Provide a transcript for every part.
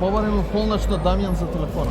Говорим в полночь на Дамјан за телефона.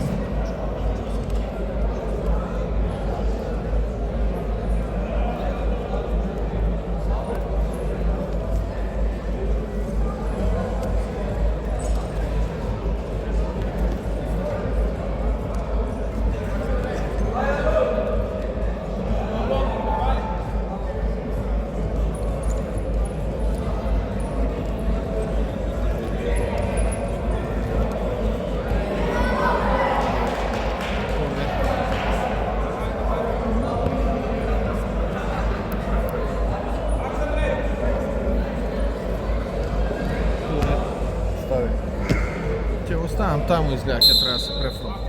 Ќе го оставам таму, изгледа, ќе треба да се префрам.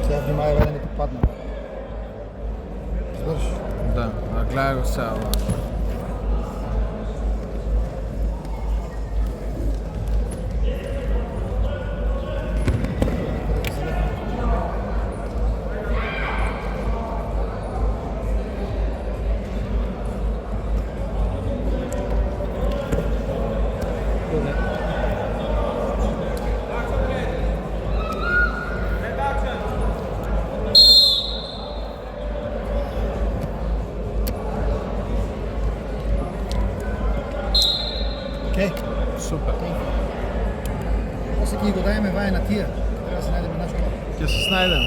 Сега внимавай да не ти падна. Свърши. Да, а гледай го сега. Окей. Супер. После ќе ги го дајме вај на тия. Треба да се најдеме наш кола. Ќе се снајдем.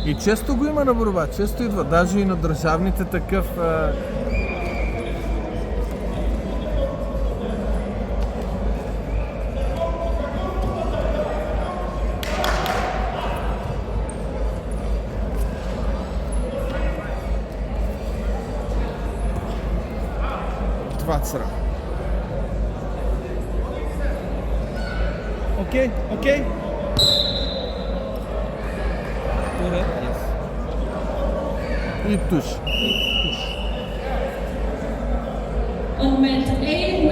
И често го има на борба, често идва, даже и на държавните такъв. Два цара. Okay, okay. Correct, yes. И туш. Op moment 1